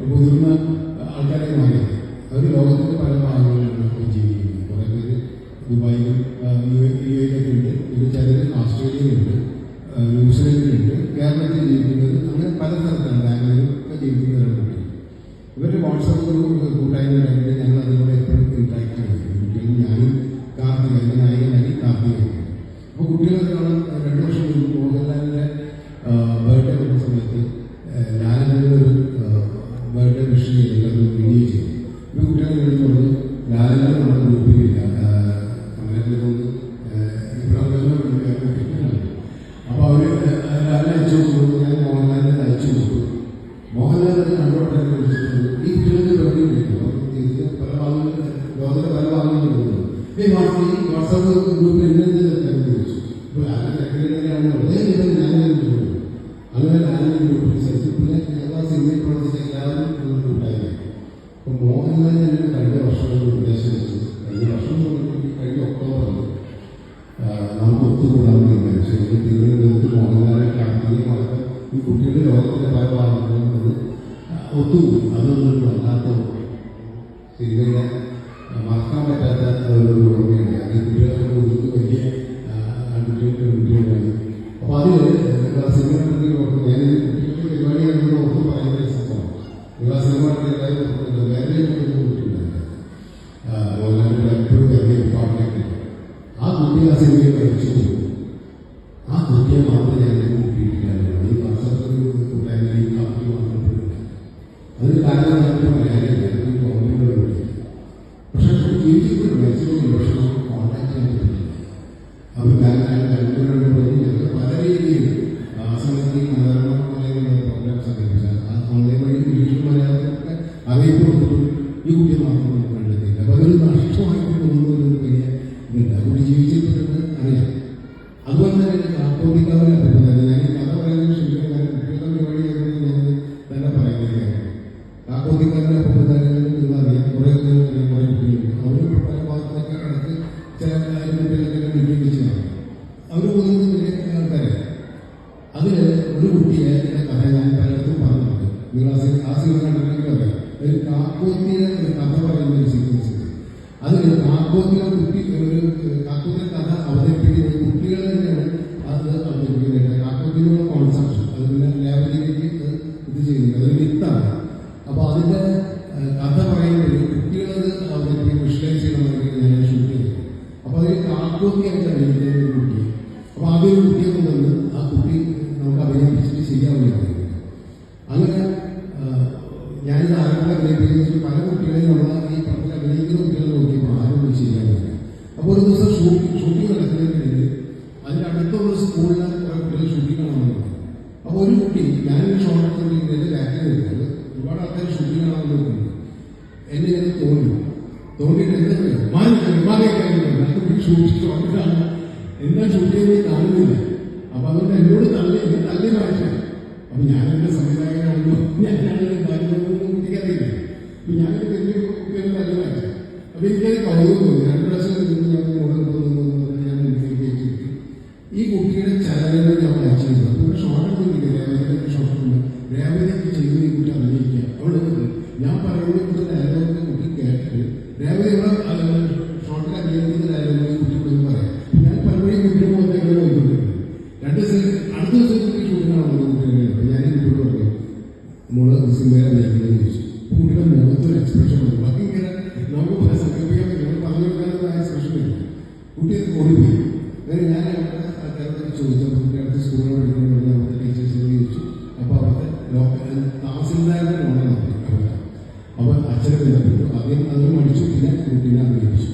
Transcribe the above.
മുതിർന്ന ആൾക്കാരെ മാറി അവർ ലോകത്തിൻ്റെ പല ഭാഗങ്ങളിലാണ് ജീവിക്കുന്നത്. കുറേ പേര് ദുബായിലും UAE ഉണ്ട്, ചിലർ ഓസ്ട്രേലിയയിലുണ്ട്, ന്യൂസിലൻഡിലുണ്ട്, കേരളത്തിൽ ജീവിക്കുന്നത്, അങ്ങനെ പല സ്ഥലത്താണ്, ബാംഗ്ലൂരിലൊക്കെ ജീവിക്കുന്നവരുണ്ട്. ഇവരുടെ വാട്സാപ്പ് കൂട്ടായ്മ ഞങ്ങൾ അതിലൂടെ എപ്പോഴും ഇൻട്രാക്ട് ചെയ്യും. ഞാനും കാർത്തിക് നായകനായി കാർത്തിക്. അപ്പോൾ കുട്ടികളൊക്കെ 2 വർഷം മുമ്പ് മോഹൻലാലിൻ്റെ ബർത്ത്ഡേ വന്ന സമയത്ത് ലാലിൻ്റെ ഒരു ബർത്ത്ഡേ വിഷ് ചെയ്തത് വീഡിയോ ചെയ്തു. ഇപ്പോൾ കുട്ടികളെ വിളിച്ചു പറഞ്ഞു ലാലിൻ്റെ നമ്മുടെ ഗ്രൂപ്പിലില്ല, അപ്പോൾ അവർ ലാലിനെ അയച്ചു കൊടുത്തു. ഞാൻ മോഹൻലാലിനെ അയച്ചു കൊടുത്തു. മോഹൻലാൽ കണ്ടോട്ടെ വിളിച്ചിട്ടുണ്ട്. ഈ കുട്ടികൾക്ക് ബർത്ത്ഡേ പല ഭാഗങ്ങളിൽ ലോകത്തിൻ്റെ പല ഭാഗങ്ങളിലും വാട്സാപ്പ് ഗ്രൂപ്പിൽ എന്നെ ചോദിച്ചു. ഇപ്പോൾ ലാലിനെയാണ് അങ്ങനെ ലാലിനെ ഗ്രൂപ്പിൽ ചേർത്ത് പിന്നെ എല്ലാ സിനിമയിൽ പ്രവർത്തിച്ച എല്ലാവരും ഉണ്ടായിരുന്നു. അപ്പോൾ മോഹൻലാൽ എന്നെ കഴിഞ്ഞ വർഷം നിർദ്ദേശം വെച്ചു. കഴിഞ്ഞ ഒക്ടോബറിൽ നമുക്ക് ഒത്തുകൂടാൻ വേണ്ടി തിരുവനന്തപുരത്ത് മോഹൻലാലെ കാർത്തികമായിട്ട് ഈ കുട്ടികളുടെ ലോകത്തിൻ്റെ പല ഭാഗങ്ങളിൽ നിന്ന് ഒത്തുകൂടി. അതൊന്നും വല്ലാത്ത സിനിമയിലെ മറക്കാൻ പറ്റാത്ത ഒരു ഓർമ്മയാണ്. അത് കുട്ടികളെ വലിയ കുട്ടികളാണ്. അപ്പോൾ അതിൽ സിനിമ ഞാൻ കുട്ടികളുടെ പരിപാടിയാണെന്ന് ഓർത്ത് പറയുന്ന സംഭവം സിനിമ വേറെ കുട്ടികളുണ്ട്. മോഹൻലാലിൻ്റെ എപ്പോഴും വലിയ പാട്ടിലേക്ക് ആ കുട്ടി ആ സിനിമയെ കഴിച്ചു പോകും. ആ കുട്ടിയെ മാത്രം ഞാൻ കൂട്ടിയിട്ടില്ല. ഈ വാട്സാപ്പ് കൂട്ടായ്മ കാപ്പി മാത്രം അതിന് കാരണം നമുക്ക് പറയാനില്ല. അതിന് ഓർമ്മകളുണ്ട്. പക്ഷെ ജീവിതത്തിൽ മാക്സിമം വർഷം കോൺടാക്ട് ചെയ്യാൻ പറ്റില്ല. അവർ കാലങ്ങളുണ്ട് ഞങ്ങൾ പല രീതിയിൽ ആ സമയത്ത് ഈ മലയാളം പ്രോഗ്രാംസ് ഒക്കെ ഓൺലൈൻ വഴി ഇംഗ്ലീഷ് മലയാളത്തിലൊക്കെ അറിയിപ്പ് കൊടുത്തിട്ടും ഈ കുട്ടിയെ മാത്രം നമുക്ക് കണ്ടെത്തിയില്ല. അപ്പോൾ അതൊരു നഷ്ടമായിട്ട് തോന്നുന്നൊരു വലിയ ഇതുണ്ട്. അതുകൊണ്ട് ജീവിച്ചിട്ടുണ്ടെന്ന് അറിയാം. അതുപോലെ തന്നെ കാത്തോലിക്കാവിലെ അപ്പം തന്നെ ഞാൻ കഥ പറയുന്നത് ക്ഷമിക്കാൻ കുട്ടികളുടെ പരിപാടി ഞാൻ തന്നെ പറയുന്നത് കാത്തോലിക്കാവിലെ അപ്പം തന്നെ അറിയാം. കുറേ കുട്ടികളുണ്ട്. അവർ പല ഭാഗത്തൊക്കെ കിടക്ക് ചില കുട്ടികളൊക്കെ വീട്ടിൽ വെച്ച് കാണും. അവർ പോകുന്നത് വലിയ ആൾക്കാരെ അതിൽ ഒരു കുട്ടിയെ കഥ ഞാൻ പലയിടത്തും പറഞ്ഞിട്ടുണ്ട്. നിങ്ങൾ ആ സിനിമ കണ്ടിട്ടുണ്ടെങ്കിൽ അറിയാം. ഒരു കാക്കോത്തിയുടെ ഒരു കഥ പറയുന്ന ഒരു സീക്വൻസ്. അതിൽ കാക്കോത്തിലെ കുട്ടി ഒരു കാക്കോത്തിലെ കഥ അവതരിപ്പിക്കുന്നത് കുട്ടികൾ തന്നെയാണ് അത് അവതരിപ്പിക്കുന്നത്. കാക്കോത്തിനുള്ള കോൺസെപ്റ്റ് അത് പിന്നെ ലാബിലേക്ക് ഇത് ചെയ്യുന്നത് അതൊരു മിത്താണ്. അപ്പോൾ അതിൻ്റെ കഥ പറയുന്നത് കുട്ടികളത് അവതരിപ്പിക്കും വിഷ്വലൈസ് ചെയ്യണമെങ്കിൽ ഞാൻ ഷൂട്ട് ചെയ്തു. അപ്പോൾ അതിൽ കാക്കോത്തിയായിട്ട് അഭിനയിക്കുന്ന ഒരു കുട്ടി. അപ്പോൾ ആദ്യം ഒരു കുട്ടിയെ കൊണ്ടുവന്ന് ആ കുട്ടി നമുക്ക് അഭിനയിപ്പിച്ചിട്ട് ചെയ്യാവുന്ന അങ്ങനെ ഞാനിത് ആരെങ്കിലും അഭിനയിപ്പിക്കുന്ന പല കുട്ടികളെയും നമ്മൾ ഈ പടത്തിൽ അഭിനയിക്കുന്ന കുട്ടികളെ നോക്കിയപ്പോൾ ആരും ചെയ്യാറില്ല. അപ്പോൾ ഒരു ദിവസം ഷൂട്ടിംഗ് നടക്കുന്നതിനിടയിൽ അതിൻ്റെ അടുത്തുള്ള സ്കൂളിൽ കുറേ കുട്ടികൾ ഷൂട്ടിംഗ് കാണാൻ വന്നു. അപ്പോൾ ഒരു കുട്ടി ഞാനൊരു ഷോട്ട് എൻ്റെ ബാക്കിൽ നിൽക്കുന്നത് ഒരുപാട് ആൾക്കാർ ഷൂട്ടിംഗ് കാണാൻ നോക്കുന്നുണ്ട്. എന്നെ ഇങ്ങനെ തോന്നിയിട്ട് എന്താ മാറിയൊക്കെ ഷൂട്ടിംഗ് എന്താ ഷൂട്ട് ചെയ്യുന്നത് കാണുന്നില്ല. അപ്പോൾ അതുകൊണ്ട് എന്നോട് എന്നെ തള്ളി മാറ്റി. അപ്പോൾ ഞാനെൻ്റെ സംവിധായകനാണല്ലോ ഞാനാണ് കാര്യങ്ങളൊന്നും കുട്ടിക്കറിയില്ല. അപ്പോൾ ഞാനൊരു വലിയ കുട്ടികളെ തള്ളി മാറ്റി. അപ്പോൾ എനിക്കത് കൗതുകം തോന്നി. 2 പ്രാവശ്യം നിന്ന് ഞാൻ മോഡൽ ഞാൻ മുന്നിലേക്ക് ഈ കുട്ടിയുടെ ചലനങ്ങൾ ഞാൻ വായിച്ചു ചെയ്തു. അപ്പോൾ ഷോർട്ട് കിട്ടില്ല. രേവതിക്ക് ഷോർട്ടുണ്ട്. രേവതിക്ക് ചെയ്യുന്ന ഈ കുട്ടി അഭിനയിക്കുക. അവിടെ ഞാൻ പറയുന്നത് കുട്ടി ഡയലോഗ് കുട്ടി കേട്ടിട്ട് രേവതി ഷോർട്ടിൽ അഭിനയിക്കുന്ന ഡയലോഗ് കുട്ടികളെന്ന് പറയാം. ഞാൻ പലപ്പോഴും കുട്ടികൾ പോകുന്ന പോയിട്ടുണ്ട്. 2 ദിവസം അടുത്ത ദിവസം കുട്ടി ഷൂട്ടിനാണ് കുട്ടികൾ. ഞാൻ കുട്ടിയോട് പറഞ്ഞു മോള് സിനിമയിൽ അഭിനയിക്കുന്നതെന്ന് ചോദിച്ചു. കുട്ടിയുടെ മുഖത്തൊരു എക്സ്പ്രഷൻ വന്നു. ഭയങ്കര നമുക്ക് സങ്കല്പിക്കാൻ പറ്റും. പറഞ്ഞു കൊടുക്കാനുള്ള എക്സ്പ്രഷൻ വരും. കുട്ടി ഓടിപ്പോയി. അങ്ങനെ ഞാൻ ആൾക്കാരോട് ചോദിച്ചപ്പോൾ കുട്ടി അടുത്ത സ്കൂളിൽ പഠിക്കുന്ന അവിടുത്തെ ടീച്ചേഴ്സിനോട് ചോദിച്ചു. അപ്പോൾ അവിടുത്തെ തഹസിൽദാരുടെ മോളെ നോക്കി. അപ്പോൾ അച്ഛനെ ബന്ധപ്പെട്ടു. ആദ്യം അതിന് മടിച്ചു. പിന്നെ കുട്ടീനെ അഭിനയിപ്പിച്ചു.